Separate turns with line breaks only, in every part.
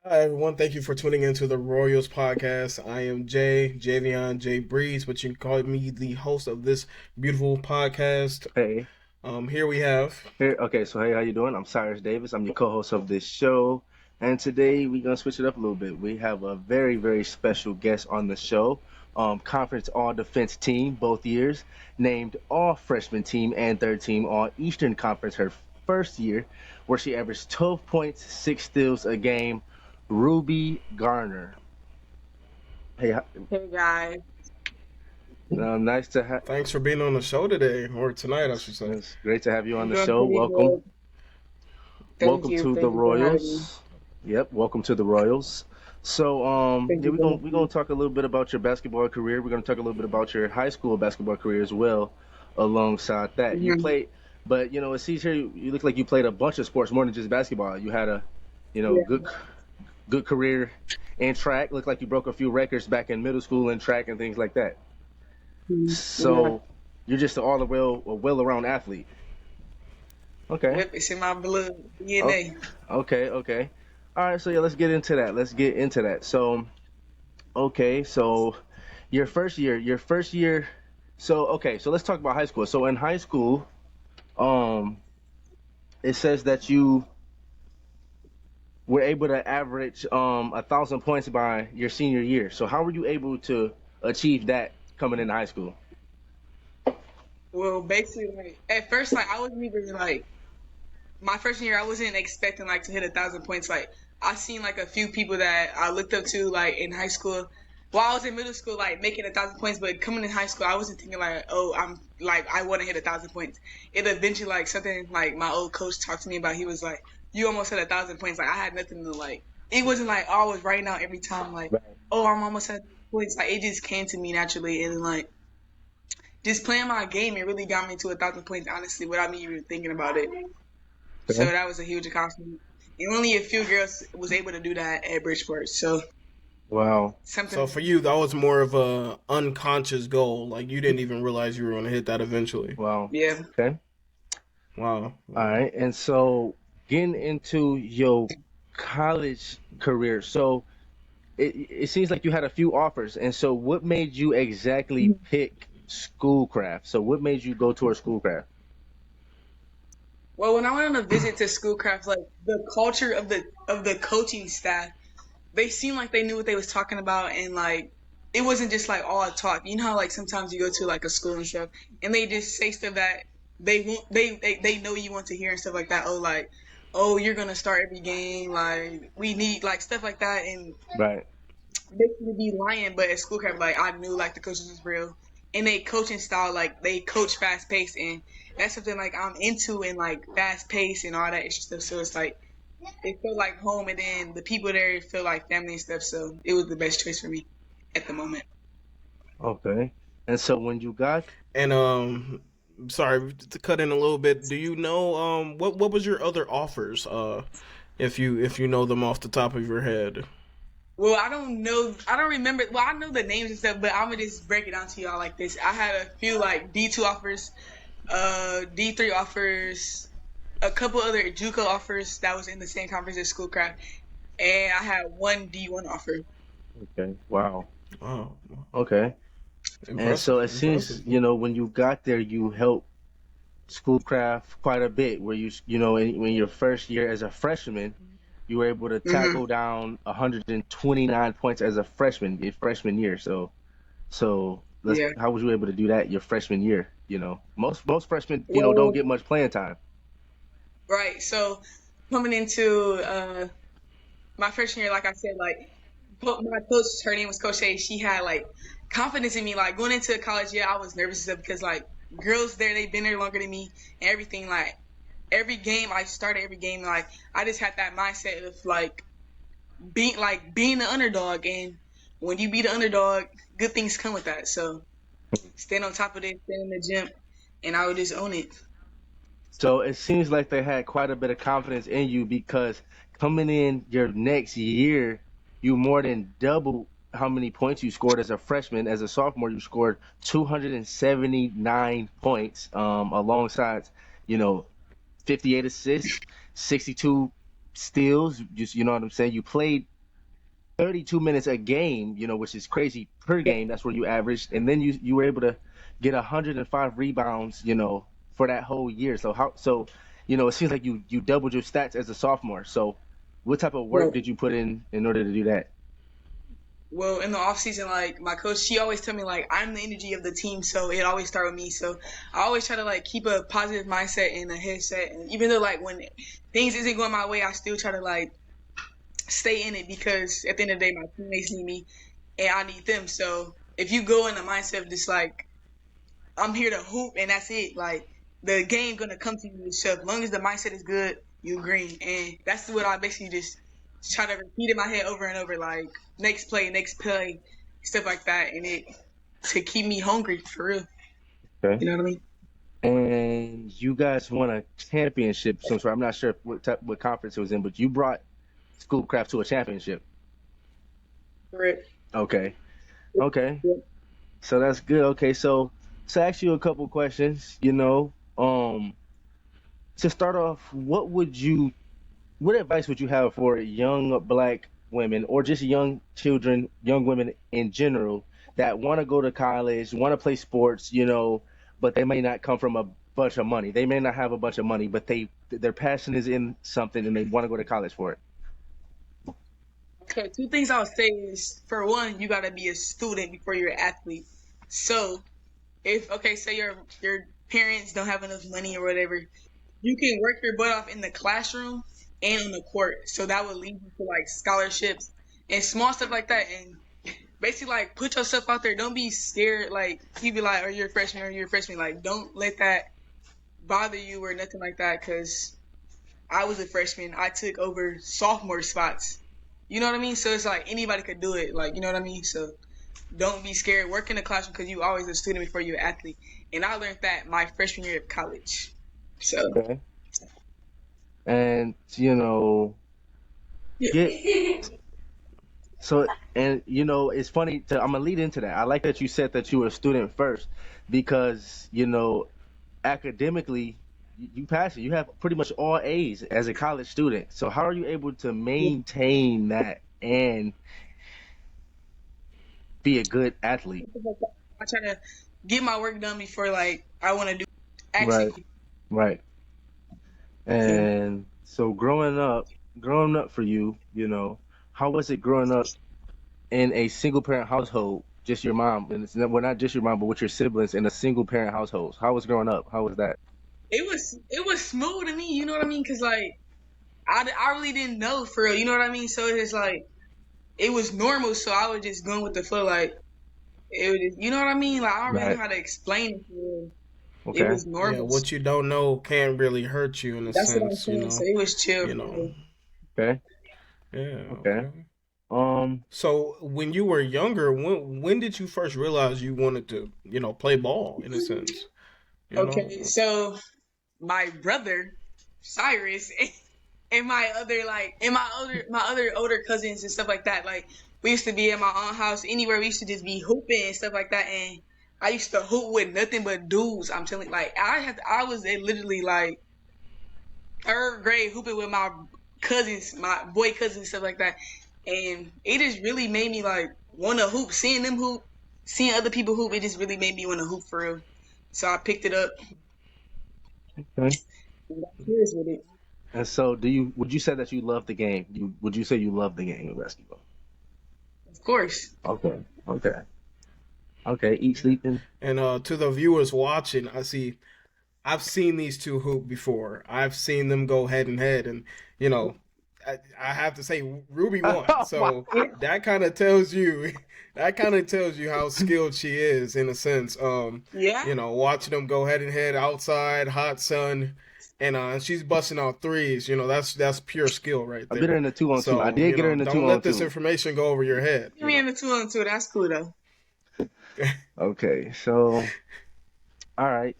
Hi everyone, thank you for tuning into the Royals podcast. I am Javion J Breeze, but you can call me the host of this beautiful podcast.
Hey,
Here we have.
here. Okay, so hey, how you doing? I'm Cyrus Davis. I'm your co-host of this show, and today we're gonna switch it up a little bit. We have a very, very special guest on the show. Conference All Defense team both years, named All Freshman team and third team All Eastern Conference her first year, where she averaged 12 points, 6 steals a game. Ruby Garner. Hey,
Hey guys,
nice to have.
Thanks for being on the show today, or tonight, I should say.
It's great to have you on
I'm
the
doing
show.
pretty
Welcome.
good. Thank
Welcome
you.
to the
Thank you for having me.
Royals. Yep, welcome to the Royals. So,
Thank
yeah,
you.
we're gonna
Thank
we're
you.
gonna talk a little bit about your basketball career. We're gonna talk a little bit about your high school basketball career as well. Alongside that, you
hmm
played, but it seems here you look like you played a bunch of sports more than just basketball. You had a,
Yeah.
good career in track. Looked like you broke a few records back in middle school in track and things like that.
Yeah.
So, you're just an all around athlete. Okay.
Yep. It's in my blood
Okay.
DNA.
Okay. All right, so yeah, let's get into that. Let's get into that. So, okay, so your first year. So, okay, so let's talk about high school. So in high school, um, it says that you were able to average 1,000 points by your senior year. So how were you able to achieve that coming into high school?
Well, basically, like at first, like I wasn't even like my first year. I wasn't expecting like to hit 1,000 points. Like I seen like a few people that I looked up to like in high school. While I was in middle school, like making 1,000 points, but coming in high school, I wasn't thinking like, oh, I'm like I want to hit 1,000 points. It eventually like something like my old coach talked to me about. He was like, you almost hit 1,000 points. Like I had nothing to like. It wasn't like oh, I was writing out every time like,
Right.
oh, I'm almost at points. Like it just came to me naturally, and like just playing my game, it really got me to 1,000 points. Honestly, without me even thinking about it. So
Okay.
that was a huge accomplishment. And only a few girls was able to do that at Bridgeport. So
Wow.
So
something,
for you, that was more of a unconscious goal. Like you didn't even realize you were going to hit that eventually.
Wow.
yeah.
Okay.
Wow.
All
Wow.
right. And so getting into your college career. So it seems like you had a few offers. And so what made you exactly pick Schoolcraft? So what made you go towards Schoolcraft?
Well, when I went on a visit to Schoolcraft, like the culture of the coaching staff, they seemed like they knew what they was talking about, and like it wasn't just like all talk. You know how like sometimes you go to like a school and stuff, and they just say stuff that they want, they know you want to hear and stuff like that. Oh, like oh, you're gonna start every game. Like we need like stuff like that, and
Right.
basically be lying, but at school camp, like I knew like the coaches was real, and they coaching style like they coach fast pace, and that's something like I'm into, and like fast pace and all that extra stuff. So it's like it felt like home, and then the people there feel like family and stuff. So it was the best choice for me at the moment.
Okay. And so when you got
And sorry to cut in a little bit. Do you know what was your other offers? If you know them off the top of your head.
Well, I don't know. I don't remember. Well, I know the names and stuff, but I'm gonna just break it down to y'all like this. I had a few like D2 offers, D3 offers, a couple other JUCO offers that was in the same conference as Schoolcraft, and I had one D1 offer.
okay, wow.
Wow.
Okay. And so
Impressive.
it seems,
Impressive.
when you got there, you helped Schoolcraft quite a bit. Where when your first year as a freshman, you were able to
hmm
tackle down 129 points as a freshman, your freshman year. So
Yeah.
how was you able to do that your freshman year? Most freshmen, don't
Well,
get much playing time.
right. So coming into my freshman year, like I said, like my coach, her name was Coach A. She had like confidence in me. Like going into college, yeah, I was nervous and stuff because like girls there, they've been there longer than me and everything. Like every game, I started every game. Like I just had that mindset of being the underdog, and when you be the underdog, good things come with that. So stand on top of it, stand in the gym, and I would just own it.
So it seems like they had quite a bit of confidence in you because coming in your next year, you more than doubled how many points you scored as a freshman. As a sophomore, you scored 279 points, alongside, you know, 58 assists, 62 steals. Just, you know what I'm saying? You played 32 minutes a game, which is crazy per game. That's where you averaged, and then you were able to get 105 rebounds, for that whole year. So it seems like you doubled your stats as a sophomore. So, what type of work
Well,
did you put in order to do that?
well, in the off season, like my coach, she always tell me like I'm the energy of the team, so it always start with me. So I always try to like keep a positive mindset and a headset, and even though like when things isn't going my way, I still try to like stay in it because at the end of the day, my teammates need me and I need them. So if you go in the mindset of just like I'm here to hoop and that's it, like the game gonna come to you. So as long as the mindset is good, you green, and that's what I basically just try to repeat in my head over and over, like next play, stuff like that, and it to keep me hungry for real.
Okay.
You know what I mean?
And you guys won a championship. So I'm not sure what conference it was in, but you brought Schoolcraft to a championship.
Correct.
Okay. Okay.
Yeah.
So that's good. Okay. So I ask you a couple questions. To start off, what advice would you have for young black women or just young children, young women in general that want to go to college, want to play sports, but they may not come from a bunch of money. They may not have a bunch of money, but their passion is in something and they want to go to college for it.
Okay, two things I would say is for one, you gotta be a student before you're an athlete. So if okay, say your parents don't have enough money or whatever, you can work your butt off in the classroom and on the court. So that would lead you to like scholarships and small stuff like that. And basically, like put yourself out there. Don't be scared. Like you be like, "Are you a freshman? Are you a freshman?" Like don't let that bother you or nothing like that. Cause I was a freshman. I took over sophomore spots. You know what I mean? So it's like anybody could do it. Like you know what I mean? So don't be scared. Work in the classroom because you always a student before you're an athlete. And I learned that my freshman year of college. So
Okay. And get
yeah.
so and it's funny I'm gonna lead into that. I like that you said that you were a student first because academically you pass it. You have pretty much all A's as a college student. So how are you able to maintain that and be a good athlete?
I try to get my work done before like I want to do
Right,
actually.
right.
Yeah.
And so growing up for you, how was it growing up in a single parent household, just your mom, and not just your mom, but with your siblings in a single parent household? How was growing up? How was that?
It was smooth to me. You know what I mean? Cause like I really didn't know for real. You know what I mean? So it's just like it was normal. So I was just going with the flow. Like it was, you know what I mean? Like I don't really know
Right.
how to explain it. For real. It
Okay.
was
Yeah,
normal.
what you don't know can't really hurt you in a
That's what I'm
sense,
saying. So it was chill
you
for
know.
real.
Okay.
Yeah,
Okay.
okay.
Um.
So when you were younger, when did you first realize you wanted to, play ball in a sense? You
Okay,
know?
so my brother Cyrus and my other like and my other older cousins and stuff like that. Like we used to be at my aunt house anywhere. We used to just be hooping and stuff like that. And I used to hoop with nothing but dudes. I'm telling, like I was literally like third grade hooping with my cousins, my boy cousins and stuff like that. And it just really made me like want to hoop. Seeing them hoop, seeing other people hoop, it just really made me want to hoop for real. So I picked it up
Okay.
and got serious with it.
And so, would you say that you love the game? Would you say you love the game of basketball?
Of course.
Okay. Okay. Okay. Eat, sleeping.
And to the viewers watching, I've seen these two hoop before. I've seen them go head and head, and you know, I have to say Ruby won.
Oh my.
So
Yeah.
that kind of tells you, that kind of tells you how skilled she is in a sense.
Yeah.
Watching them go head and head outside, hot sun, and she's busting out threes. That's pure skill right
I beat her
there.
in the 2-on-2. I
So
did get her in the two
don't
on
let this
two.
information go over your head.
Give me in the 2-on-2. That's cool though.
Okay. So, all right.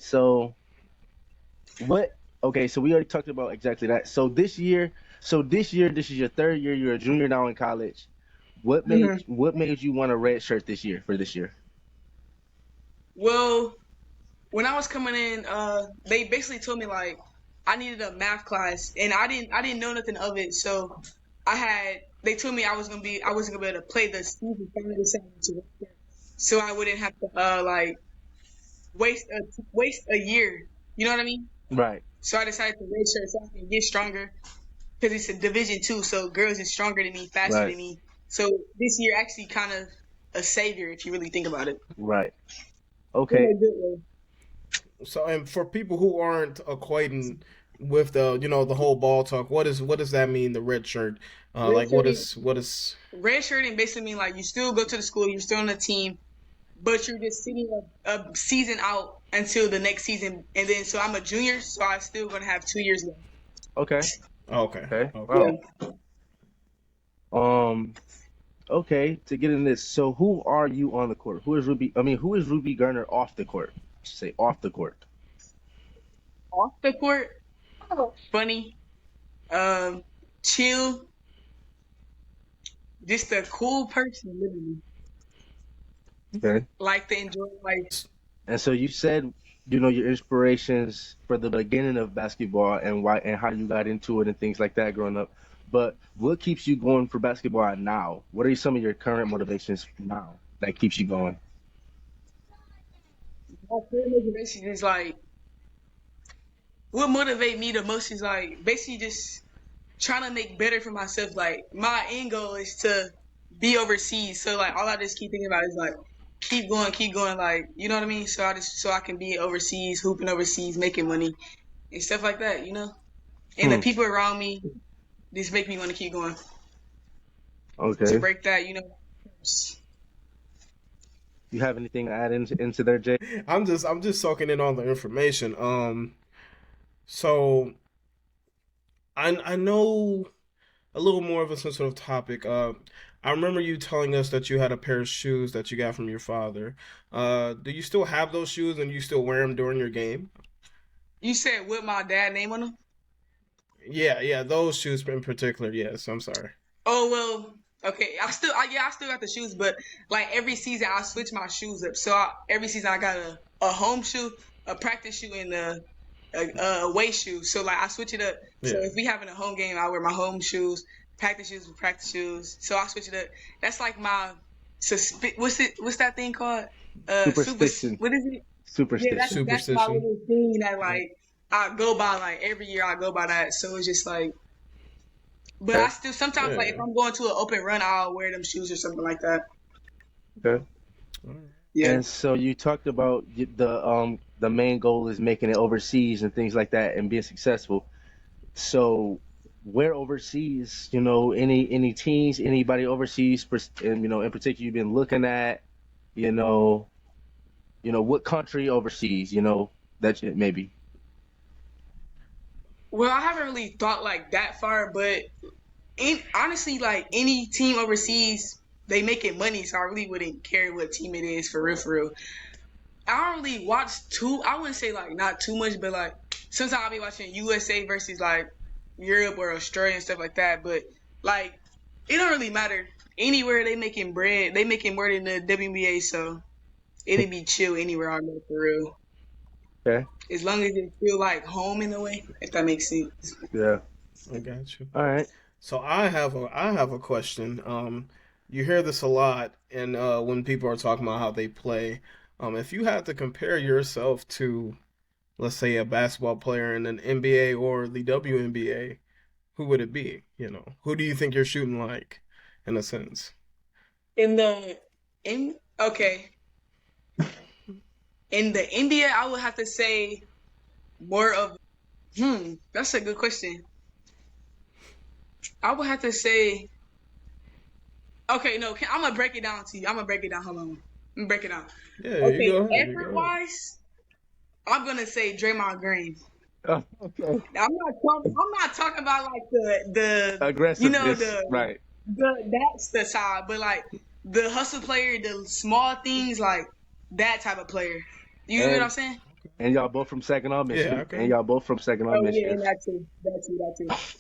What? Okay. So we already talked about exactly that. So this year, this is your third year. You're a junior now in college. What made
Mhm.
what made you want a red shirt this year for this year?
Well, when I was coming in, they basically told me like I needed a math class, and I didn't know nothing of it. So I had they told me I wasn't gonna be able to play the season, so I decided to redshirt. So I wouldn't have to like waste a year. You know what I mean?
Right.
So I decided to redshirt so I can get stronger because it's a Division 2, so girls is stronger than me, faster
Right.
than me. So this year actually kind of a savior if you really think about it.
Right.
In
Okay.
a good way.
So, and for people who aren't acquainted with the the whole ball talk, what does that mean? The red shirt, like
Redshirting,
what is?
redshirting basically mean like you still go to the school, you're still on the team, but you're just sitting a season out until the next season. And then, so I'm a junior, so I'm still gonna have 2 years left.
Okay.
Okay,
Okay.
okay.
Wow.
Yeah.
Um. Okay. To get in this, so who are you on the court? Who is Ruby? I mean, who is Ruby Garner off the court? Say off the court.
Off the court, funny, um, chill, just a cool person, literally.
Okay.
Like to enjoy life.
And so you said, your inspirations for the beginning of basketball and why and how you got into it and things like that growing up. But what keeps you going for basketball now? What are some of your current motivations now that keeps you going?
My career motivation is like what motivate me the most is like basically just trying to make better for myself. Like my end goal is to be overseas. So like all I just keep thinking about is like keep going. Like you know what I mean. So I can be overseas, hooping overseas, making money and stuff like that. You know, and the
Hmm.
people around me just make me want to keep going to
Okay.
break that.
You have anything to add into there, Jay?
I'm just soaking in all the information. So I know a little more of a sensitive topic. I remember you telling us that you had a pair of shoes that you got from your father. Do you still have those shoes and you still wear them during your game?
You said with my dad name on them.
Yeah, yeah, those shoes in particular. Yes, I'm sorry.
Oh well. Okay, I still got the shoes, but like every season I switch my shoes up. So every season I got a home shoe, a practice shoe, and a away shoe. So like I switch it up. So
Yeah.
if we having a home game, I wear my home shoes, practice shoes. So I switch it up. That's like my what's that thing called? Super.
Superstition.
What is it? Yeah,
Superstition.
that's my
Superstition.
little thing that
Yeah.
like I go by like every year I go by that. So it's just like, but I
Okay.
still sometimes like if
Yeah.
I'm going to an open run, I'll wear them shoes or something like that.
Okay.
All right.
Yeah.
And so you talked about the main goal is making it overseas and things like that and being successful. So where overseas, any teams, anybody overseas, and in particular you've been looking at, you know, what country overseas, maybe.
Well, I haven't really thought like that far, but honestly, like any team overseas, they making money, so I really wouldn't care what team it is for real, for real. I don't really watch too. I wouldn't say like not too much, but like sometimes I'll be watching USA versus like Europe or Australia and stuff like that. But like it don't really matter. Anywhere they making bread, they making more than the WNBA, so it'd be chill anywhere I go for real.
Okay.
As long as it feel like home in a way, if that makes sense.
Yeah.
I got you.
All right.
So I have a question. You hear this a lot, and when people are talking about how they play, if you had to compare yourself to, let's say, a basketball player in an NBA or the WNBA, who would it be? Who do you think you're shooting like, in a sense?
In the in okay. In the NBA, I would have to say more of that's a good question. I would have to say okay, no, I'm gonna break it down to you. I'm gonna break it down. Hold on. I'm gonna break it down.
Yeah, you
Okay,
go ahead. You go
effort
ahead.
wise, I'm gonna say Draymond Green.
Oh, okay.
Now, I'm not talking about like the you know
Aggressiveness. Right.
that's the side, but like the hustle player, the small things like that type of player. You know what I'm
And
saying?
and y'all both from Saginaw,
Yeah,
Michigan. And
okay.
y'all both from Saginaw,
Oh yeah,
Michigan.
and that too.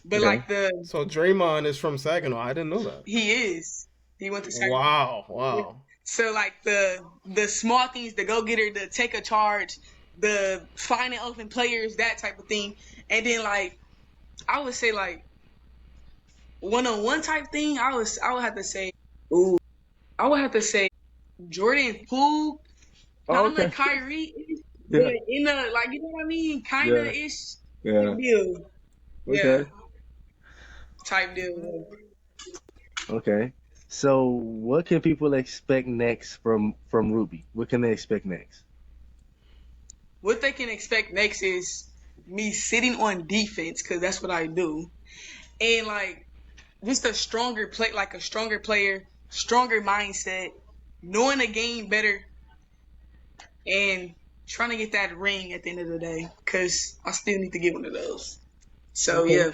But
Okay.
like the
So Draymond is from Saginaw. I didn't know that.
he is. He went to Sacramento.
Wow, wow.
So like the small things, the go getter, the take a charge, the finding open players, that type of thing. And then like I would say like one-on-one type thing, I would have to say, ooh, I would have to say Jordan Poole,
Oh,
kinda
okay.
Kyrie,
Yeah.
but in a like you know what I mean, kinda
Yeah.
ish type
Yeah.
deal. Yeah,
Okay.
type deal.
Okay. So, what can people expect next from Ruby? What can they expect next?
What they can expect next is me sitting on defense because that's what I do, and like just a stronger play, like a stronger player, stronger mindset, knowing the game better, and trying to get that ring at the end of the day. Cause I still need to get one of those. So
Okay.
yeah.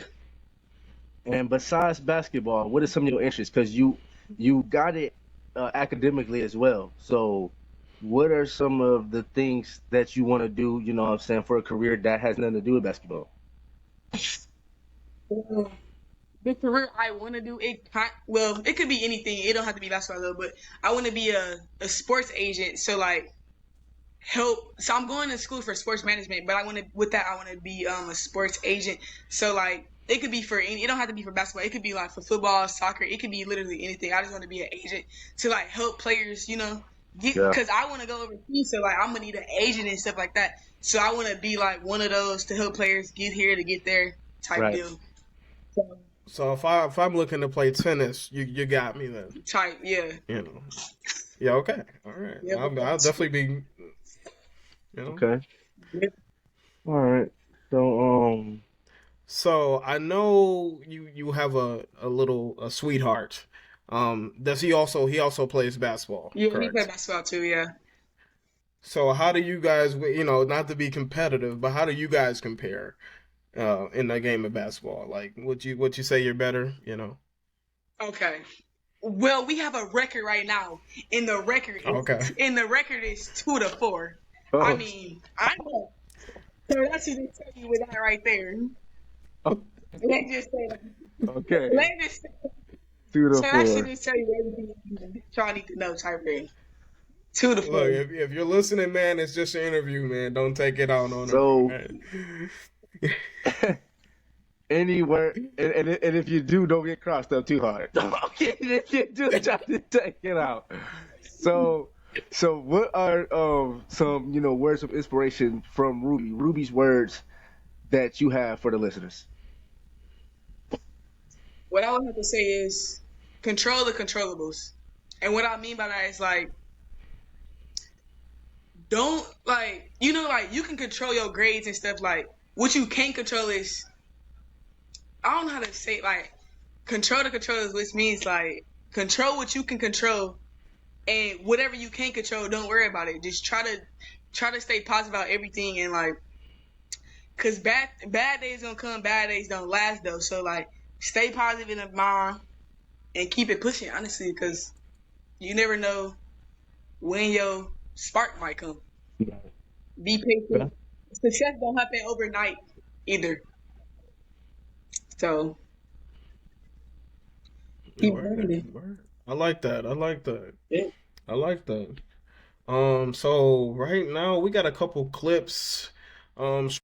And besides basketball, what are some of your interests? Because you got it academically as well. So, what are some of the things that you want to do? You know, what I'm saying for a career that has nothing to do with basketball.
The career I want to do it well, it could be anything. It don't have to be basketball though, but I want to be a sports agent. So like help. So I'm going to school for sports management, but I want to with that I want to be a sports agent. So like it could be for any. It don't have to be for basketball. It could be like for football, soccer. It could be literally anything. I just want to be an agent to like help players. Get
Yeah.
because I want to go overseas. So like I'm gonna need an agent and stuff like that. So I want to be like one of those to help players get here to get there type
Right.
deal. So,
So if I'm looking to play tennis, you got me then.
type yeah.
You know. Yeah. Okay. All right.
Yeah,
I'll definitely be. You know.
Okay. All right. So,
So I know you have a sweetheart. Does he also plays basketball,
yeah, he played
correct?
basketball too. Yeah.
So how do you guys, not to be competitive, but how do you guys compare in the game of basketball? Like, would you say you're better?
Okay. Well, we have a record right now, and
Okay.
the record is 2-4. I
oh,
mean, I know. So that should just tell you with that right there.
oh,
Let's just say that.
okay.
Let's just say,
Two to
so that should
four.
just tell you everything y'all need to know, type thing. Two to
Look,
four.
if you're listening, man, it's just an interview, man. Don't take it out on him.
So,
Right?
anywhere, and if you do, don't get crossed up too hard. Okay, if you do, try to take it out. So, so what are some words of inspiration from Ruby? Ruby's words that you have for the listeners.
What I would have to say is control the controllables. And what I mean by that is like, don't like, like you can control your grades and stuff. Like, what you can't control is, I don't know how to say, like, control the controllers, which means like control what you can control, and whatever you can't control, don't worry about it. Just try to stay positive about everything, and like, cause bad days gonna come, bad days don't last though. So like, stay positive in the mind and keep it pushing, honestly, cause you never know when your spark might come. Be
Okay.
patient. Success don't happen overnight either. So keep
Word,
grinding.
word. I like that. I like that.
Yeah.
I like that. So right now we got a couple clips. And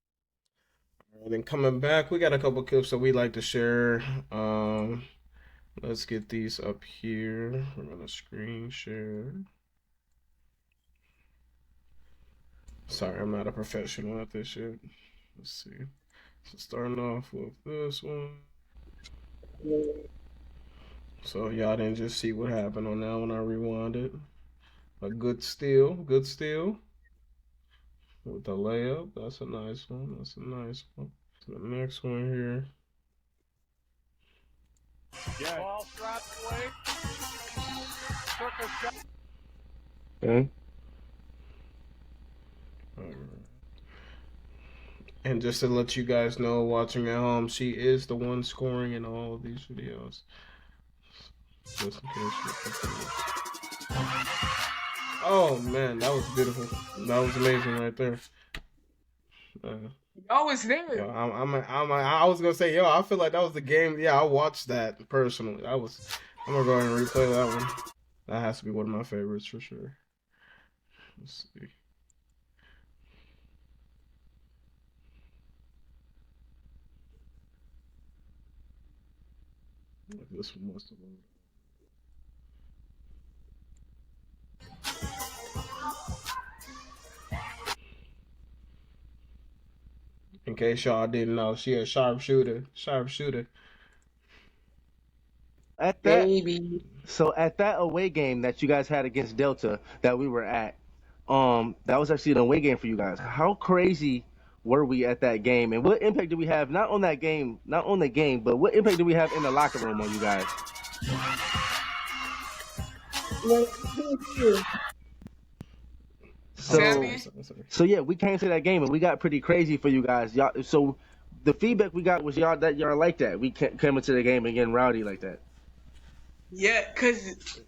then coming back, we got a couple clips that we like to share. Um, let's get these up here. We're gonna screen share. Sorry, I'm not a professional at this shit. Let's see. So starting off with this one. So y'all didn't just see what happened on that when I rewound it. A good steal with the layup. That's a nice one. That's a nice one. So the next one here.
Yeah. Ball dropped away. Took a shot.
Okay.
And just to let you guys know, watching at home, she is the one scoring in all of these videos. Just in case you're confused. Oh man, that was beautiful. That was amazing right there. Uh,
Y'all was
yo,
there.
I was gonna say, yo, I feel like that was the game. Yeah, I watched that personally. I'm gonna go ahead and replay that one. That has to be one of my favorites for sure. Let's see. This one must have been. In case y'all didn't know, she a sharpshooter. Sharpshooter.
At that
Baby.
at that away game that you guys had against Delta that we were at, that was actually an away game for you guys. How crazy were we at that game, and what impact did we have not on that game, not on the game, but what impact did we have in the locker room on you guys?
Well,
I'm
So
sorry.
Sammy?
Sorry. Sorry.
so yeah, we came to that game and we got pretty crazy for you guys. Y'all, so the feedback we got was y'all like that. We came into the game and getting rowdy like that.
Yeah, cause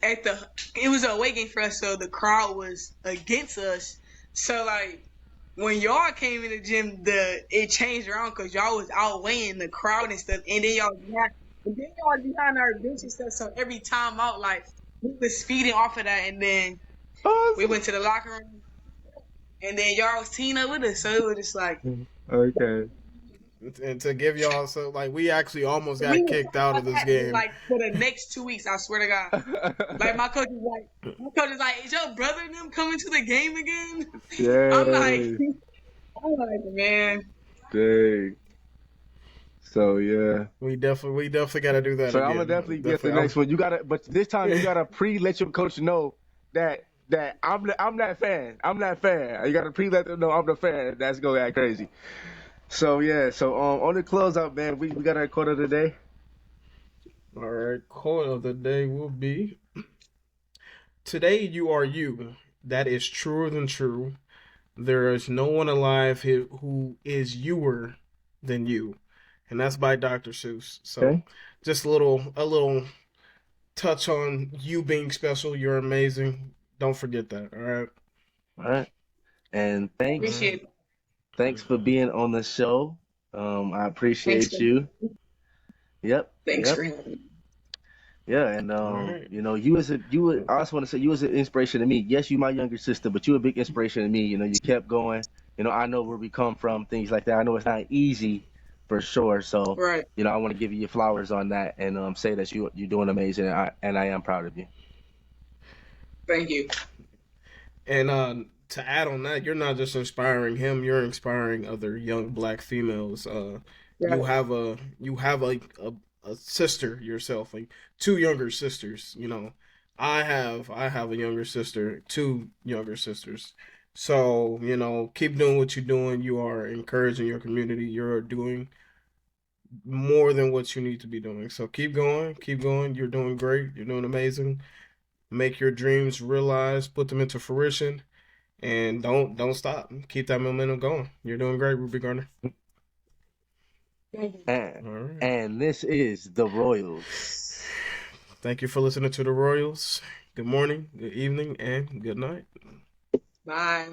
it was a away game for us, so the crowd was against us. So like when y'all came in the gym, it changed around because y'all was outweighing the crowd and stuff, and then y'all behind our bench and stuff. So every time out, like we was feeding off of that, and then we
Awesome.
went to the locker room, and then y'all was teaming up with us. So it was just like
Okay.
And to give y'all so like we actually almost
we
got
was
kicked
talking
out of
about
this
that
game.
like for the next 2 weeks. I swear to God. Like my coach is like, is your brother and them coming to the game again? I'm like,
Yay.
I'm like, man.
Dang. So yeah.
We definitely got to do that
So I'm gonna
again.
definitely be at the
Definitely.
next one. You gotta, but this time you gotta let your coach know that I'm that fan. I'm that fan. You gotta let them know I'm the fan. That's gonna act crazy. So yeah. So on the closeout, man, we got our quote of the day.
All right. Quote of the day will be: Today you are you. That is truer than true. There is no one alive who is youer than you, and that's by Dr. Seuss. So,
Okay.
just a little touch on you being special. You're amazing. Don't forget that. All right.
All right. And
All right.
Appreciate it.
thanks for being on the show. I
Thanks for
appreciate you. Yep.
thanks
Yep.
for having me.
Yeah, and
All right.
I also want to say you was an inspiration to me. Yes, you my younger sister, but you a big inspiration to me. You kept going. I know where we come from, things like that. I know it's not easy for sure. So,
Right.
I want to give you your flowers on that and say that you're doing amazing, and I am proud of you.
Thank you.
And to add on that, you're not just inspiring him; you're inspiring other young black females. You
Right.
have a sister yourself, like two younger sisters. I have a younger sister, two younger sisters. So keep doing what you're doing. You are encouraging your community. You're doing more than what you need to be doing. So keep going, keep going. You're doing great. You're doing amazing. Make your dreams realize, put them into fruition, and don't stop. Keep that momentum going. You're doing great, Ruby Garner.
Thank you.
And
All right.
and this is the Royals.
Thank you for listening to the Royals. Good morning, good evening, and good night.
Bye.